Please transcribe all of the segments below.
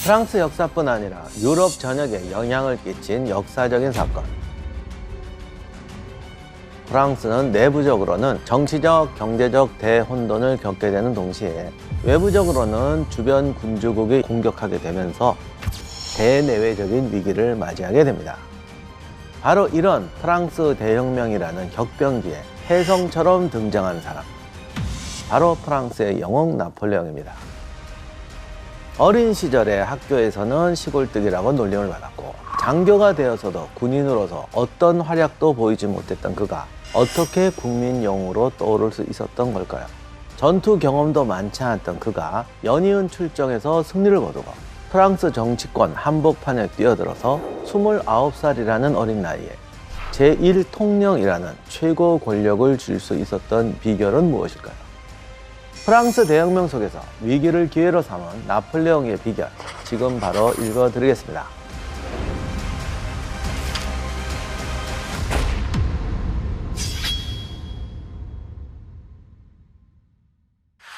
프랑스 역사뿐 아니라 유럽 전역에 영향을 끼친 역사적인 사건. 프랑스는 내부적으로는 정치적, 경제적 대혼돈을 겪게 되는 동시에 외부적으로는 주변 군주국이 공격하게 되면서 대내외적인 위기를 맞이하게 됩니다. 바로 이런 프랑스 대혁명이라는 격변기에 혜성처럼 등장한 사람, 바로 프랑스의 영웅 나폴레옹입니다. 어린 시절에 학교에서는 시골뜨기라고 놀림을 받았고 장교가 되어서도 군인으로서 어떤 활약도 보이지 못했던 그가 어떻게 국민 영웅으로 떠오를 수 있었던 걸까요? 전투 경험도 많지 않았던 그가 연이은 출정에서 승리를 거두고 프랑스 정치권 한복판에 뛰어들어서 29살이라는 어린 나이에 제1통령이라는 최고 권력을 쥘 수 있었던 비결은 무엇일까요? 프랑스 대혁명 속에서 위기를 기회로 삼은 나폴레옹의 비결, 지금 바로 읽어드리겠습니다.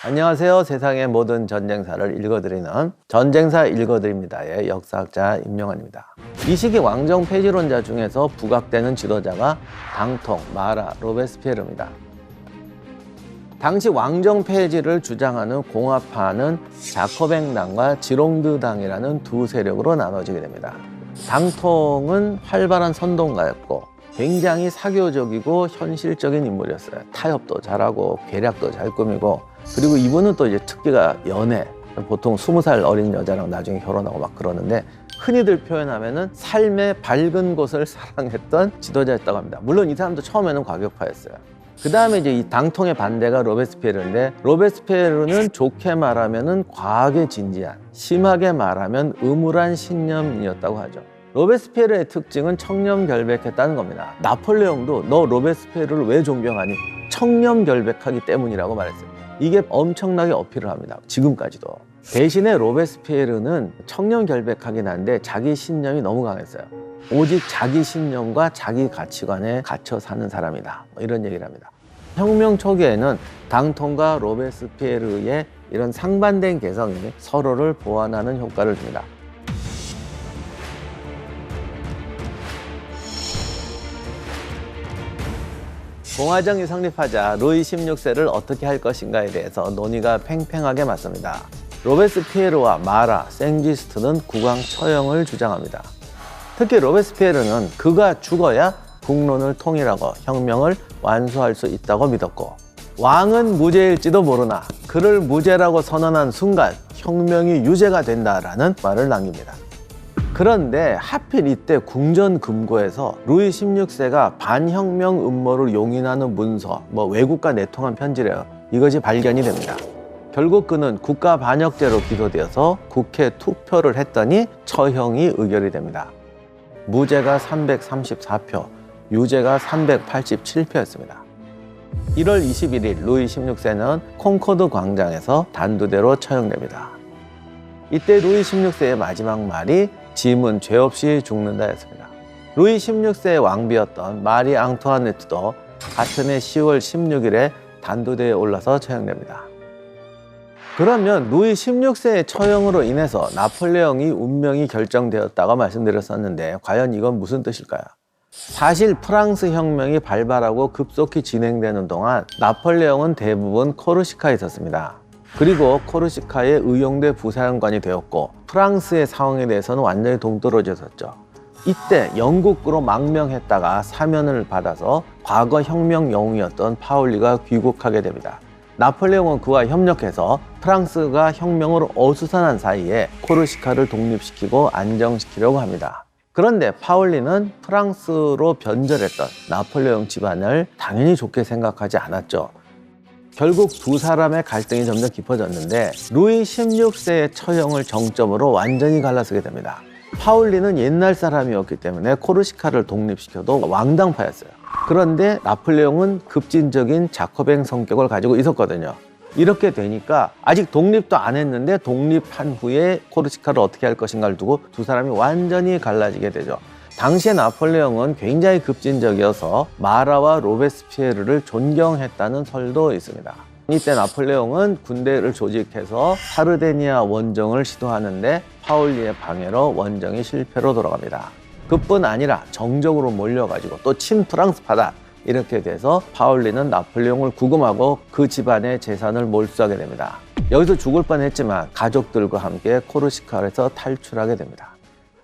안녕하세요. 세상의 모든 전쟁사를 읽어드리는 전쟁사 읽어드립니다의 역사학자 임영환입니다. 이 시기 왕정 폐지론자 중에서 부각되는 지도자가 당통, 마라, 로베스피에르입니다. 당시 왕정 폐지를 주장하는 공화파는 자코뱅당과 지롱드당이라는 두 세력으로 나눠지게 됩니다. 당통은 활발한 선동가였고 굉장히 사교적이고 현실적인 인물이었어요. 타협도 잘하고 계략도 잘 꾸미고, 그리고 이분은 또 이제 특기가 연애, 보통 20살 어린 여자랑 나중에 결혼하고 막 그러는데 흔히들 표현하면은 삶의 밝은 곳을 사랑했던 지도자였다고 합니다. 물론 이 사람도 처음에는 과격파였어요. 그 다음에 이제 이 당통의 반대가 로베스피에르인데, 로베스피에르는 좋게 말하면은 과하게 진지한, 심하게 말하면 음울한 신념이었다고 하죠. 로베스피에르의 특징은 청렴결백했다는 겁니다. 나폴레옹도 너 로베스피에르를 왜 존경하니? 청렴결백하기 때문이라고 말했어요. 이게 엄청나게 어필을 합니다. 지금까지도. 대신에 로베스피에르는 청렴결백하긴 한데 자기 신념이 너무 강했어요. 오직 자기 신념과 자기 가치관에 갇혀 사는 사람이다, 이런 얘기를 합니다. 혁명 초기에는 당통과 로베스피에르의 이런 상반된 개성이 서로를 보완하는 효과를 줍니다. 공화정이 성립하자 루이 16세를 어떻게 할 것인가에 대해서 논의가 팽팽하게 맞섭니다. 로베스피에르와 마라, 생지스트는 국왕 처형을 주장합니다. 특히 로베스피에르는 그가 죽어야 국론을 통일하고 혁명을 완수할 수 있다고 믿었고, 왕은 무죄일지도 모르나 그를 무죄라고 선언한 순간 혁명이 유죄가 된다라는 말을 남깁니다. 그런데 하필 이때 궁전금고에서 루이 16세가 반혁명 음모를 용인하는 문서, 외국과 내통한 편지래요. 이것이 발견이 됩니다. 결국 그는 국가 반역죄로 기소되어서 국회 투표를 했더니 처형이 의결이 됩니다. 무죄가 334표, 유죄가 387표였습니다. 1월 21일 루이 16세는 콩코드 광장에서 단두대로 처형됩니다. 이때 루이 16세의 마지막 말이 짐은 죄 없이 죽는다였습니다. 루이 16세의 왕비였던 마리 앙투아네트도 같은 해 10월 16일에 단두대에 올라서 처형됩니다. 그러면 루이 16세의 처형으로 인해서 나폴레옹이 운명이 결정되었다고 말씀드렸었는데, 과연 이건 무슨 뜻일까요? 사실 프랑스 혁명이 발발하고 급속히 진행되는 동안 나폴레옹은 대부분 코르시카에 있었습니다. 그리고 코르시카의 의용대 부사령관이 되었고 프랑스의 상황에 대해서는 완전히 동떨어졌었죠. 이때 영국으로 망명했다가 사면을 받아서 과거 혁명 영웅이었던 파울리가 귀국하게 됩니다. 나폴레옹은 그와 협력해서 프랑스가 혁명으로 어수선한 사이에 코르시카를 독립시키고 안정시키려고 합니다. 그런데 파울리는 프랑스로 변절했던 나폴레옹 집안을 당연히 좋게 생각하지 않았죠. 결국 두 사람의 갈등이 점점 깊어졌는데 루이 16세의 처형을 정점으로 완전히 갈라서게 됩니다. 파울리는 옛날 사람이었기 때문에 코르시카를 독립시켜도 왕당파였어요. 그런데 나폴레옹은 급진적인 자코뱅 성격을 가지고 있었거든요. 이렇게 되니까 아직 독립도 안 했는데 독립한 후에 코르시카를 어떻게 할 것인가를 두고 두 사람이 완전히 갈라지게 되죠. 당시에 나폴레옹은 굉장히 급진적이어서 마라와 로베스피에르를 존경했다는 설도 있습니다. 이때 나폴레옹은 군대를 조직해서 사르데니아 원정을 시도하는데 파울리의 방해로 원정이 실패로 돌아갑니다. 그뿐 아니라 정적으로 몰려가지고 또 친프랑스파다 이렇게 돼서 파울리는 나폴레옹을 구금하고 그 집안의 재산을 몰수하게 됩니다. 여기서 죽을 뻔했지만 가족들과 함께 코르시카에서 탈출하게 됩니다.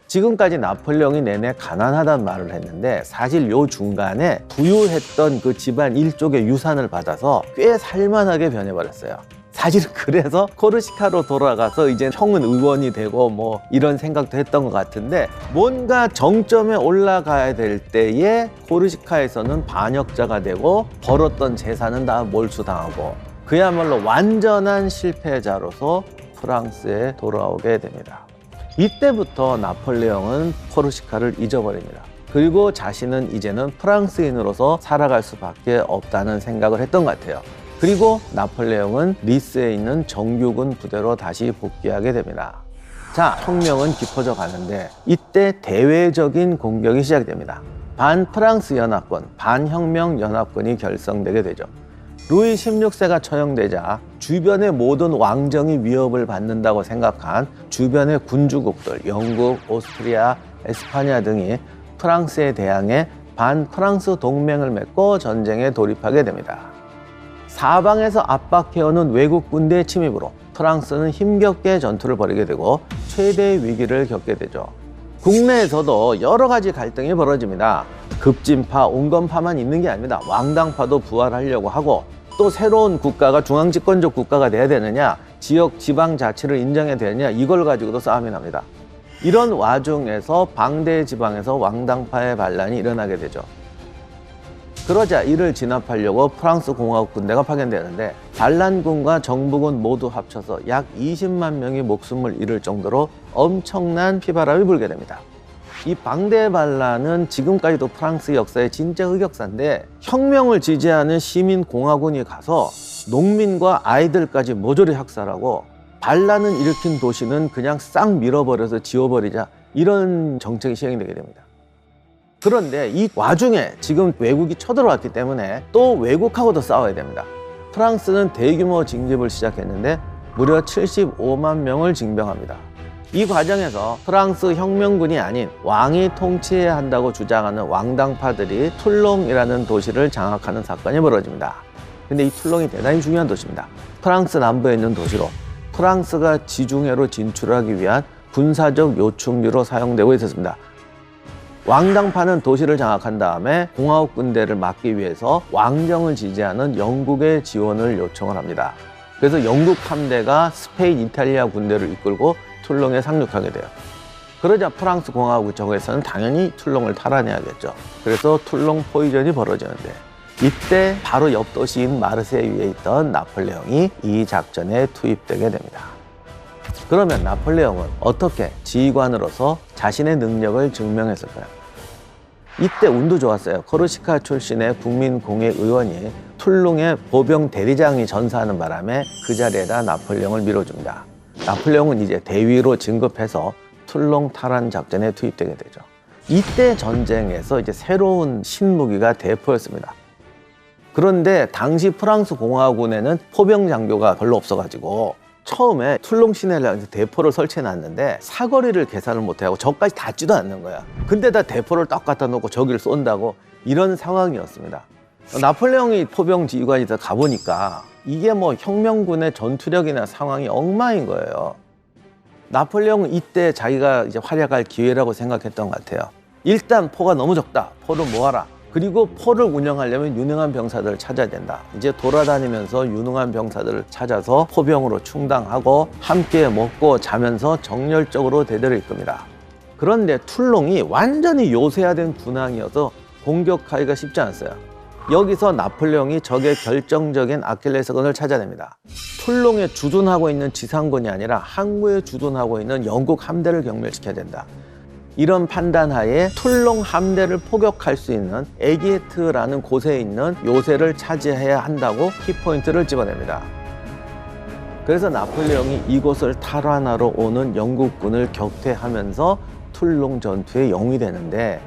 지금까지 나폴레옹이 내내 가난하다는 말을 했는데 사실 요 중간에 부유했던 그 집안 일족의 유산을 받아서 꽤 살만하게 변해버렸어요. 사실은 그래서 코르시카로 돌아가서 이제 형은 의원이 되고 뭐 이런 생각도 했던 것 같은데 뭔가 정점에 올라가야 될 때에 코르시카에서는 반역자가 되고 벌었던 재산은 다 몰수당하고 그야말로 완전한 실패자로서 프랑스에 돌아오게 됩니다. 이때부터 나폴레옹은 코르시카를 잊어버립니다. 그리고 자신은 이제는 프랑스인으로서 살아갈 수밖에 없다는 생각을 했던 것 같아요. 그리고 나폴레옹은 니스에 있는 정규군 부대로 다시 복귀하게 됩니다. 자, 혁명은 깊어져 가는데 이때 대외적인 공격이 시작됩니다. 반프랑스 연합군, 반혁명 연합군이 결성되게 되죠. 루이 16세가 처형되자 주변의 모든 왕정이 위협을 받는다고 생각한 주변의 군주국들, 영국, 오스트리아, 에스파냐 등이 프랑스에 대항해 반프랑스 동맹을 맺고 전쟁에 돌입하게 됩니다. 사방에서 압박해오는 외국 군대의 침입으로 프랑스는 힘겹게 전투를 벌이게 되고 최대의 위기를 겪게 되죠. 국내에서도 여러 가지 갈등이 벌어집니다. 급진파, 온건파만 있는 게 아닙니다. 왕당파도 부활하려고 하고 또 새로운 국가가 중앙집권적 국가가 돼야 되느냐, 지역 지방 자치를 인정해야 되느냐, 이걸 가지고도 싸움이 납니다. 이런 와중에서 방대 지방에서 왕당파의 반란이 일어나게 되죠. 그러자 이를 진압하려고 프랑스 공화국 군대가 파견되는데 반란군과 정부군 모두 합쳐서 약 20만 명이 목숨을 잃을 정도로 엄청난 피바람이 불게 됩니다. 이 방대 반란은 지금까지도 프랑스 역사의 진짜 흑역사인데 혁명을 지지하는 시민공화군이 가서 농민과 아이들까지 모조리 학살하고 반란을 일으킨 도시는 그냥 싹 밀어버려서 지워버리자 이런 정책이 시행이 되게 됩니다. 그런데 이 와중에 지금 외국이 쳐들어왔기 때문에 또 외국하고도 싸워야 됩니다. 프랑스는 대규모 징집을 시작했는데 무려 75만 명을 징병합니다. 이 과정에서 프랑스 혁명군이 아닌 왕이 통치해야 한다고 주장하는 왕당파들이 툴롱이라는 도시를 장악하는 사건이 벌어집니다. 근데 이 툴롱이 대단히 중요한 도시입니다. 프랑스 남부에 있는 도시로 프랑스가 지중해로 진출하기 위한 군사적 요충지로 사용되고 있었습니다. 왕당파는 도시를 장악한 다음에 공화국 군대를 막기 위해서 왕정을 지지하는 영국의 지원을 요청을 합니다. 그래서 영국 함대가 스페인, 이탈리아 군대를 이끌고 툴롱에 상륙하게 돼요. 그러자 프랑스 공화국 정에서는 당연히 툴롱을 탈환해야겠죠. 그래서 툴롱 포위전이 벌어지는데 이때 바로 옆 도시인 마르세유에 있던 나폴레옹이 이 작전에 투입되게 됩니다. 그러면 나폴레옹은 어떻게 지휘관으로서 자신의 능력을 증명했을까요? 이때 운도 좋았어요. 코르시카 출신의 국민공회 의원이 툴롱의 보병 대리장이 전사하는 바람에 그 자리에다 나폴레옹을 밀어줍니다. 나폴레옹은 이제 대위로 진급해서 툴롱 탈환 작전에 투입되게 되죠. 이때 전쟁에서 이제 새로운 신무기가 대포였습니다. 그런데 당시 프랑스 공화군에는 포병 장교가 별로 없어가지고 처음에 툴롱 시내에 대포를 설치해놨는데 사거리를 계산을 못하고 저까지 닿지도 않는 거야. 근데다 대포를 딱 갖다 놓고 저기를 쏜다고 이런 상황이었습니다. 나폴레옹이 포병 지휘관이 가보니까 이게 뭐 혁명군의 전투력이나 상황이 엉망인 거예요. 나폴레옹은 이때 자기가 이제 활약할 기회라고 생각했던 것 같아요. 일단 포가 너무 적다. 포를 모아라. 그리고 포를 운영하려면 유능한 병사들을 찾아야 된다. 이제 돌아다니면서 유능한 병사들을 찾아서 포병으로 충당하고 함께 먹고 자면서 정열적으로 대대를 이끕니다. 그런데 툴롱이 완전히 요새화된 군항이어서 공격하기가 쉽지 않았어요. 여기서 나폴레옹이 적의 결정적인 아킬레스건을 찾아냅니다. 툴롱에 주둔하고 있는 지상군이 아니라 항구에 주둔하고 있는 영국 함대를 경멸시켜야 된다. 이런 판단하에 툴롱 함대를 포격할 수 있는 에기에트라는 곳에 있는 요새를 차지해야 한다고 키포인트를 집어냅니다. 그래서 나폴레옹이 이곳을 탈환하러 오는 영국군을 격퇴하면서 툴롱 전투의 영웅이 되는데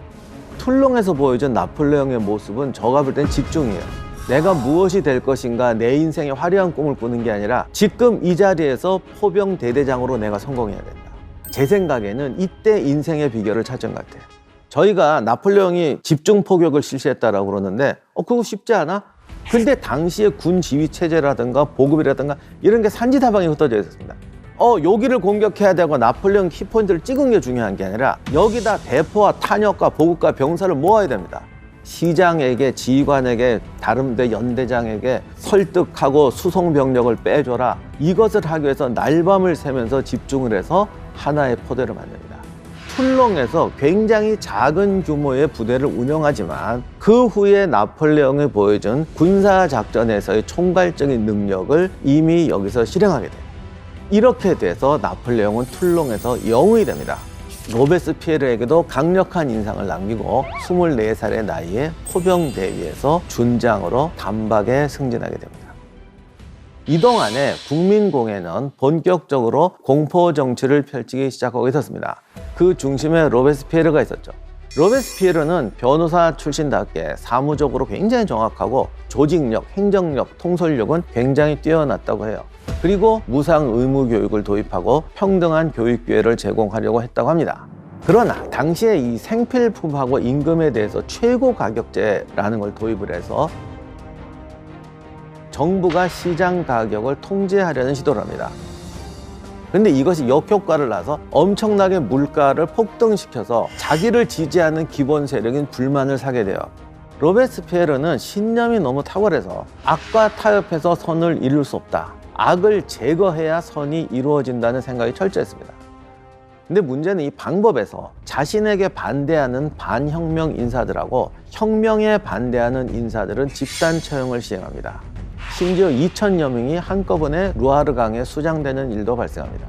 툴롱에서 보여준 나폴레옹의 모습은 제가 볼 땐 집중이에요. 내가 무엇이 될 것인가 내 인생의 화려한 꿈을 꾸는 게 아니라 지금 이 자리에서 포병 대대장으로 내가 성공해야 된다. 제 생각에는 이때 인생의 비결을 찾은 것 같아요. 저희가 나폴레옹이 집중 포격을 실시했다라고 그러는데 그거 쉽지 않아? 근데 당시에 군 지휘 체제라든가 보급이라든가 이런 게 산지다방에 흩어져 있었습니다. 여기를 공격해야 되고 나폴레옹 키포인트를 찍은 게 중요한 게 아니라 여기다 대포와 탄약과 보급과 병사를 모아야 됩니다. 시장에게, 지휘관에게, 다른 데 연대장에게 설득하고 수송 병력을 빼줘라. 이것을 하기 위해서 날밤을 새면서 집중을 해서 하나의 포대를 만듭니다. 툴롱에서 굉장히 작은 규모의 부대를 운영하지만 그 후에 나폴레옹이 보여준 군사작전에서의 총괄적인 능력을 이미 여기서 실행하게 돼요. 이렇게 돼서 나폴레옹은 툴롱에서 영웅이 됩니다. 로베스피에르에게도 강력한 인상을 남기고 24살의 나이에 포병 대위에서 준장으로 단박에 승진하게 됩니다. 이동안에 국민공회는 본격적으로 공포 정치를 펼치기 시작하고 있었습니다. 그 중심에 로베스피에르가 있었죠. 로베스피에르는 변호사 출신답게 사무적으로 굉장히 정확하고 조직력, 행정력, 통솔력은 굉장히 뛰어났다고 해요. 그리고 무상 의무 교육을 도입하고 평등한 교육 기회를 제공하려고 했다고 합니다. 그러나 당시에 이 생필품하고 임금에 대해서 최고 가격제라는 걸 도입을 해서 정부가 시장 가격을 통제하려는 시도를 합니다. 근데 이것이 역효과를 낳아서 엄청나게 물가를 폭등시켜서 자기를 지지하는 기본 세력인 불만을 사게 돼요. 로베스피에르는 신념이 너무 탁월해서 악과 타협해서 선을 이룰 수 없다. 악을 제거해야 선이 이루어진다는 생각이 철저했습니다. 근데 문제는 이 방법에서 자신에게 반대하는 반혁명 인사들하고 혁명에 반대하는 인사들은 집단 처형을 시행합니다. 심지어 2,000여 명이 한꺼번에 루아르강에 수장되는 일도 발생합니다.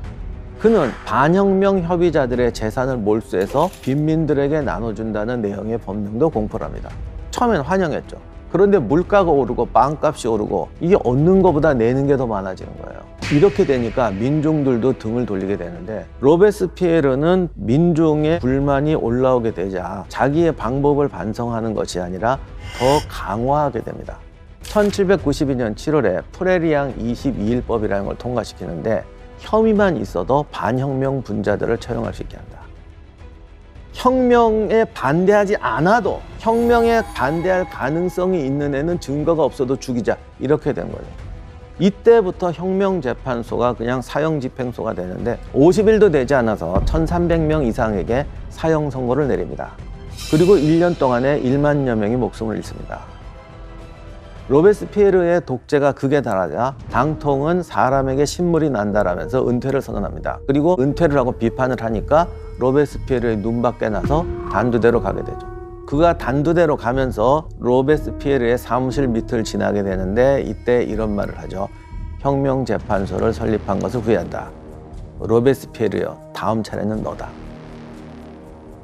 그는 반혁명 협의자들의 재산을 몰수해서 빈민들에게 나눠준다는 내용의 법령도 공포를 합니다. 처음엔 환영했죠. 그런데 물가가 오르고 빵값이 오르고 이게 얻는 것보다 내는 게 더 많아지는 거예요. 이렇게 되니까 민중들도 등을 돌리게 되는데 로베스피에르는 민중의 불만이 올라오게 되자 자기의 방법을 반성하는 것이 아니라 더 강화하게 됩니다. 1792년 7월에 프레리앙 22일법이라는 걸 통과시키는데 혐의만 있어도 반혁명 분자들을 처형할 수 있게 한다. 혁명에 반대하지 않아도 혁명에 반대할 가능성이 있는 애는 증거가 없어도 죽이자, 이렇게 된 거예요. 이때부터 혁명재판소가 그냥 사형집행소가 되는데 50일도 되지 않아서 1,300명 이상에게 사형 선고를 내립니다. 그리고 1년 동안에 1만여 명이 목숨을 잃습니다. 로베스피에르의 독재가 극에 달하자 당통은 사람에게 신물이 난다라면서 은퇴를 선언합니다. 그리고 은퇴를 하고 비판을 하니까 로베스피에르의 눈밖에 나서 단두대로 가게 되죠. 그가 단두대로 가면서 로베스피에르의 사무실 밑을 지나게 되는데 이때 이런 말을 하죠. 혁명재판소를 설립한 것을 후회한다. 로베스피에르여, 다음 차례는 너다.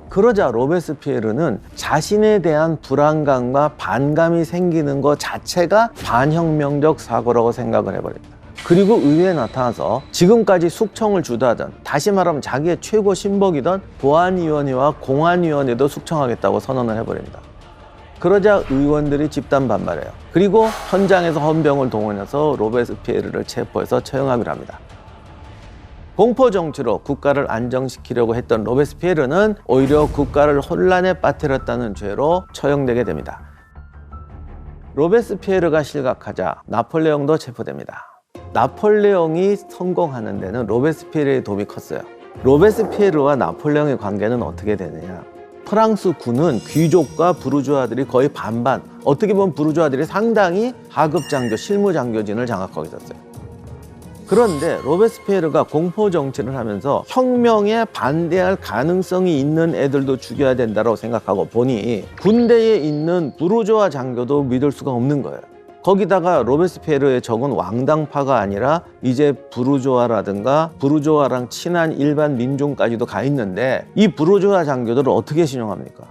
그러자 로베스피에르는 자신에 대한 불안감과 반감이 생기는 것 자체가 반혁명적 사고라고 생각을 해버립니다. 그리고 의회에 나타나서 지금까지 숙청을 주도하던, 다시 말하면 자기의 최고 신복이던 보안위원회와 공안위원회도 숙청하겠다고 선언을 해버립니다. 그러자 의원들이 집단 반발해요. 그리고 현장에서 헌병을 동원해서 로베스피에르를 체포해서 처형하기로 합니다. 공포 정치로 국가를 안정시키려고 했던 로베스피에르는 오히려 국가를 혼란에 빠뜨렸다는 죄로 처형되게 됩니다. 로베스피에르가 실각하자 나폴레옹도 체포됩니다. 나폴레옹이 성공하는 데는 로베스피에르의 도움이 컸어요. 로베스피에르와 나폴레옹의 관계는 어떻게 되느냐. 프랑스 군은 귀족과 부르주아들이 거의 반반, 어떻게 보면 부르주아들이 상당히 하급 장교, 실무 장교진을 장악하고 있었어요. 그런데 로베스피에르가 공포 정치를 하면서 혁명에 반대할 가능성이 있는 애들도 죽여야 된다고 생각하고 보니 군대에 있는 부르주아 장교도 믿을 수가 없는 거예요. 거기다가 로베스피에르의 적은 왕당파가 아니라 이제 부르주아라든가 부르주아랑 친한 일반 민중까지도 가 있는데 이 부르주아 장교들을 어떻게 신용합니까?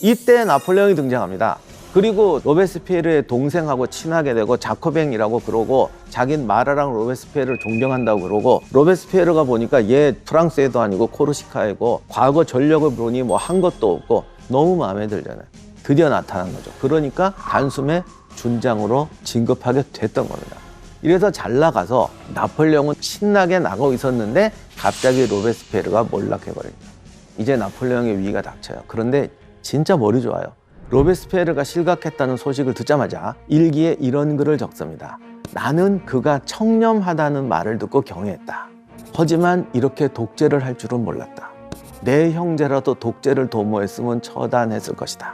이때 나폴레옹이 등장합니다. 그리고 로베스피에르의 동생하고 친하게 되고 자코뱅이라고 그러고 자긴 마라랑 로베스피에르를 존경한다고 그러고 로베스피에르가 보니까 얘 프랑스에도 아니고 코르시카이고 과거 전력을 보니 뭐 한 것도 없고 너무 마음에 들잖아요. 드디어 나타난 거죠. 그러니까 단숨에 준장으로 진급하게 됐던 겁니다. 이래서 잘 나가서 나폴레옹은 신나게 나가고 있었는데 갑자기 로베스피에르가 몰락해버립니다. 이제 나폴레옹의 위기가 닥쳐요. 그런데 진짜 머리 좋아요. 로베스피에르가 실각했다는 소식을 듣자마자 일기에 이런 글을 적습니다. 나는 그가 청렴하다는 말을 듣고 경외했다. 하지만 이렇게 독재를 할 줄은 몰랐다. 내 형제라도 독재를 도모했으면 처단했을 것이다.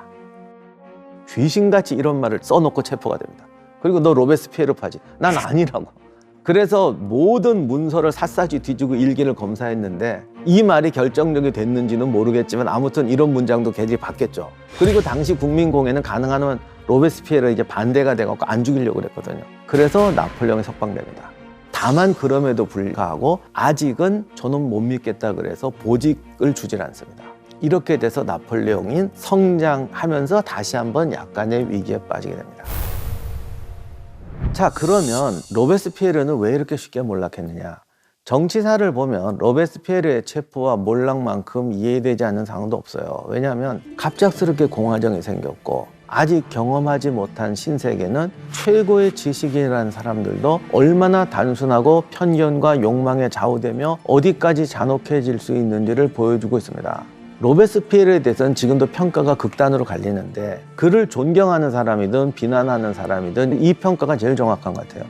귀신같이 이런 말을 써놓고 체포가 됩니다. 그리고 너 로베스피에르 파지? 난 아니라고. 그래서 모든 문서를 샅샅이 뒤지고 일기를 검사했는데 이 말이 결정적이 됐는지는 모르겠지만 아무튼 이런 문장도 걔들이 봤겠죠. 그리고 당시 국민공회는 가능하면 로베스피에르에게 반대가 돼갖고 안 죽이려고 그랬거든요. 그래서 나폴레옹이 석방됩니다. 다만 그럼에도 불구하고 아직은 저는 못 믿겠다 그래서 보직을 주질 않습니다. 이렇게 돼서 나폴레옹이 성장하면서 다시 한번 약간의 위기에 빠지게 됩니다. 자, 그러면 로베스피에르는 왜 이렇게 쉽게 몰락했느냐? 정치사를 보면 로베스피에르의 체포와 몰락만큼 이해되지 않는 상황도 없어요. 왜냐하면 갑작스럽게 공화정이 생겼고 아직 경험하지 못한 신세계는 최고의 지식인이라는 사람들도 얼마나 단순하고 편견과 욕망에 좌우되며 어디까지 잔혹해질 수 있는지를 보여주고 있습니다. 로베스피에르에 대해서는 지금도 평가가 극단으로 갈리는데 그를 존경하는 사람이든 비난하는 사람이든 이 평가가 제일 정확한 것 같아요.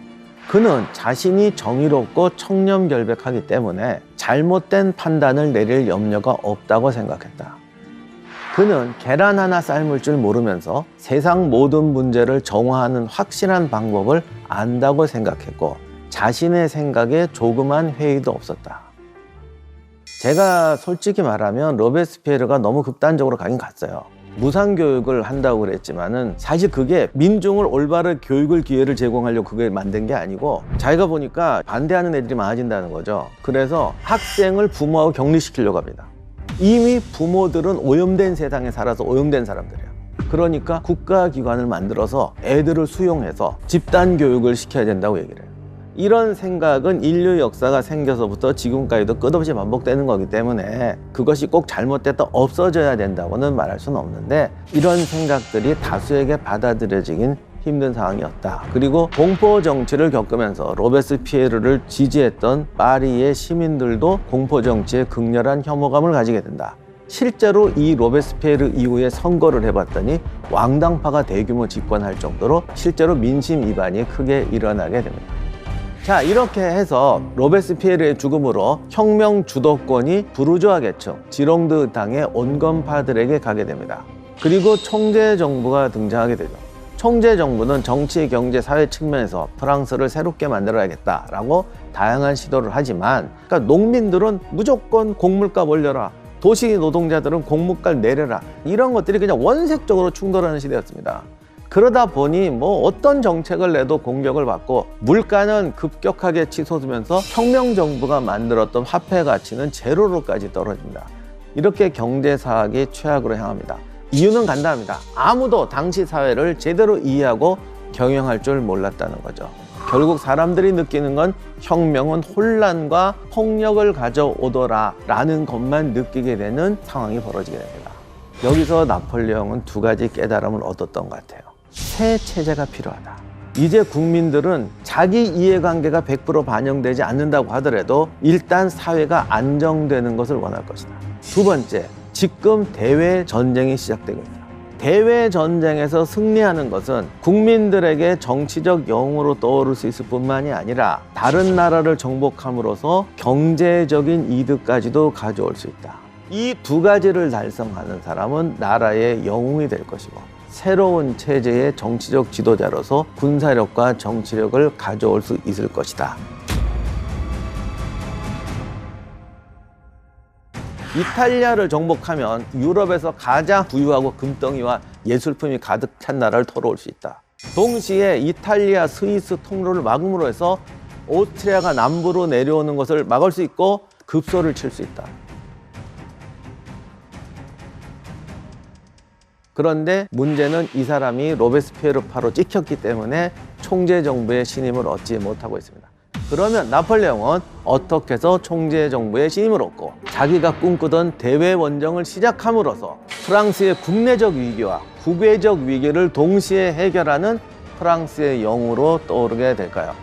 그는 자신이 정의롭고 청렴결백하기 때문에 잘못된 판단을 내릴 염려가 없다고 생각했다. 그는 계란 하나 삶을 줄 모르면서 세상 모든 문제를 정화하는 확실한 방법을 안다고 생각했고 자신의 생각에 조그만 회의도 없었다. 제가 솔직히 말하면 로베스피에르가 너무 극단적으로 가긴 갔어요. 무상교육을 한다고 그랬지만은 사실 그게 민중을 올바른 교육을 기회를 제공하려고 그게 만든 게 아니고 자기가 보니까 반대하는 애들이 많아진다는 거죠. 그래서 학생을 부모하고 격리시키려고 합니다. 이미 부모들은 오염된 세상에 살아서 오염된 사람들이에요. 그러니까 국가기관을 만들어서 애들을 수용해서 집단교육을 시켜야 된다고 얘기를 해요. 이런 생각은 인류 역사가 생겨서부터 지금까지도 끝없이 반복되는 거기 때문에 그것이 꼭 잘못됐다 없어져야 된다고는 말할 수는 없는데 이런 생각들이 다수에게 받아들여지긴 힘든 상황이었다. 그리고 공포 정치를 겪으면서 로베스피에르를 지지했던 파리의 시민들도 공포 정치에 극렬한 혐오감을 가지게 된다. 실제로 이 로베스피에르 이후에 선거를 해봤더니 왕당파가 대규모 집권할 정도로 실제로 민심 이반이 크게 일어나게 됩니다. 자, 이렇게 해서 로베스피에르의 죽음으로 혁명 주도권이 부르주아 계층, 지롱드 당의 온건파들에게 가게 됩니다. 그리고 총재 정부가 등장하게 되죠. 총재 정부는 정치, 경제, 사회 측면에서 프랑스를 새롭게 만들어야겠다라고 다양한 시도를 하지만 그러니까 농민들은 무조건 곡물값 올려라. 도시 노동자들은 곡물값 내려라. 이런 것들이 그냥 원색적으로 충돌하는 시대였습니다. 그러다 보니 뭐 어떤 정책을 내도 공격을 받고 물가는 급격하게 치솟으면서 혁명정부가 만들었던 화폐 가치는 제로로까지 떨어집니다. 이렇게 경제사학이 최악으로 향합니다. 이유는 간단합니다. 아무도 당시 사회를 제대로 이해하고 경영할 줄 몰랐다는 거죠. 결국 사람들이 느끼는 건 혁명은 혼란과 폭력을 가져오더라 라는 것만 느끼게 되는 상황이 벌어지게 됩니다. 여기서 나폴레옹은 두 가지 깨달음을 얻었던 것 같아요. 새 체제가 필요하다. 이제 국민들은 자기 이해관계가 100% 반영되지 않는다고 하더라도 일단 사회가 안정되는 것을 원할 것이다. 두 번째, 지금 대외 전쟁이 시작되고 있다. 대외 전쟁에서 승리하는 것은 국민들에게 정치적 영웅으로 떠오를 수 있을 뿐만이 아니라 다른 나라를 정복함으로써 경제적인 이득까지도 가져올 수 있다. 이 두 가지를 달성하는 사람은 나라의 영웅이 될 것이고 새로운 체제의 정치적 지도자로서 군사력과 정치력을 가져올 수 있을 것이다. 이탈리아를 정복하면 유럽에서 가장 부유하고 금덩이와 예술품이 가득 찬 나라를 털어올 수 있다. 동시에 이탈리아, 스위스 통로를 막음으로 해서 오스트리아가 남부로 내려오는 것을 막을 수 있고 급소를 칠 수 있다. 그런데 문제는 이 사람이 로베스피에르파로 찍혔기 때문에 총재 정부의 신임을 얻지 못하고 있습니다. 그러면 나폴레옹은 어떻게 해서 총재 정부의 신임을 얻고 자기가 꿈꾸던 대외 원정을 시작함으로써 프랑스의 국내적 위기와 국외적 위기를 동시에 해결하는 프랑스의 영웅으로 떠오르게 될까요?